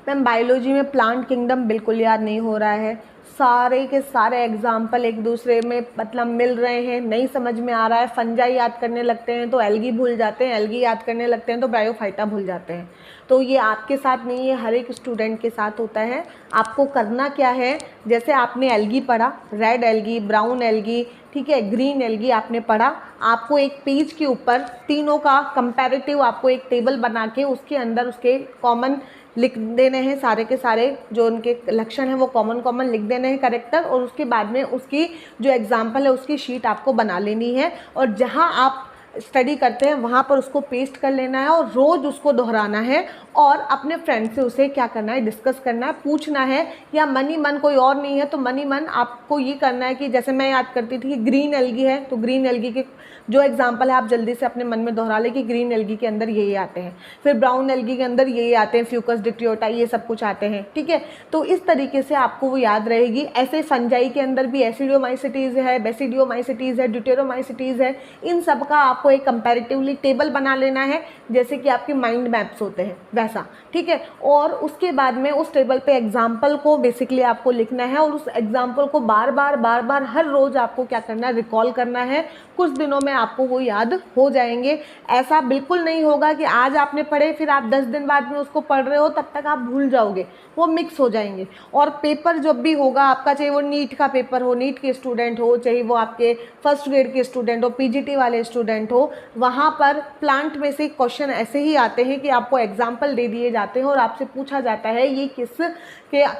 Ma'am biology में plant kingdom बिल्कुल याद नहीं हो रहा है, सारे के सारे एग्जाम्पल एक दूसरे में मतलब मिल रहे हैं, नहीं समझ में आ रहा है। फंजाई याद करने लगते हैं तो एल्गी भूल जाते हैं, एल्गी याद करने लगते हैं तो ब्रायोफाइटा भूल जाते हैं। तो ये आपके साथ नहीं है, हर एक स्टूडेंट के साथ होता है। आपको करना क्या है, जैसे आपने एल्गी पढ़ा, रेड एल्गी, ब्राउन एल्गी, ठीक है, ग्रीन एल्गी आपने पढ़ा, आपको एक पेज के ऊपर तीनों का कंपैरेटिव आपको एक टेबल बना के उसके अंदर उसके कॉमन लिख देने हैं, सारे के सारे जो उनके लक्षण हैं वो कॉमन कॉमन लिख देने हैं करेक्टर, और उसके बाद में उसकी जो एग्जाम्पल है उसकी शीट आपको बना लेनी है, और जहाँ आप स्टडी करते हैं वहाँ पर उसको पेस्ट कर लेना है और रोज़ उसको दोहराना है, और अपने फ्रेंड से उसे क्या करना है, डिस्कस करना है, पूछना है, या मन ही मन कोई और नहीं है तो मन ही मन आपको ये करना है कि जैसे मैं याद करती थी कि ग्रीन एल्गी है तो ग्रीन एल्गी के जो एग्जाम्पल है आप जल्दी से अपने मन में दोहरा ले कि ग्रीन एल्गी के अंदर ये आते हैं, फिर ब्राउन एल्गी के अंदर ये आते हैं, फ्यूकस डिक्टियोटा, ये सब कुछ आते हैं, ठीक है। तो इस तरीके से आपको वो याद रहेगी। ऐसे फंजाई के अंदर भी एसिडियोमाइसिटीज़ है, बेसिडियोमाइसिटीज़ है, ड्यूटेरोमाइसिटीज़ है, इन सब का आपको एक कंपैरेटिवली टेबल बना लेना है, जैसे कि आपके माइंड मैप्स होते हैं वैसा, ठीक है। और उसके बाद में उस टेबल पे एग्जाम्पल को बेसिकली आपको लिखना है, और उस एग्जाम्पल को बार बार हर रोज़ आपको क्या करना है, रिकॉल करना है। कुछ दिनों में आपको वो याद हो जाएंगे। ऐसा बिल्कुल नहीं होगा कि आज आपने पढ़े फिर आप 10 दिन बाद में उसको पढ़ रहे हो तब तक आप भूल जाओगे, वो मिक्स हो जाएंगे। और पेपर जब भी होगा आपका, चाहे वो नीट का पेपर हो, नीट के स्टूडेंट हो, चाहे वो आपके फर्स्ट ग्रेड के स्टूडेंट हो, पीजीटी वाले स्टूडेंट हो, वहाँ पर प्लांट में से क्वेश्चन ऐसे ही आते हैं कि आपको एग्जाम्पल दे दिए जाते हैं और आपसे पूछा जाता है ये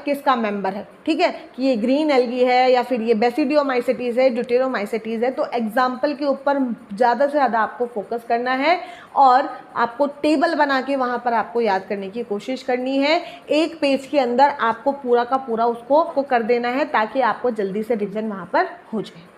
किसका मेंबर है, ठीक है, कि ये ग्रीन एल्गी है या फिर ये बेसिडियोमाइसिटीज़ है, ड्यूटेरोमाइसिटीज़ है। तो एग्जाम्पल के ऊपर ज़्यादा से ज़्यादा आपको फोकस करना है और आपको टेबल बना के वहाँ पर आपको याद करने की कोशिश करनी है। एक पेज के अंदर आपको पूरा का पूरा उसको कर देना है ताकि आपको जल्दी से रिवीजन वहाँ पर हो जाए।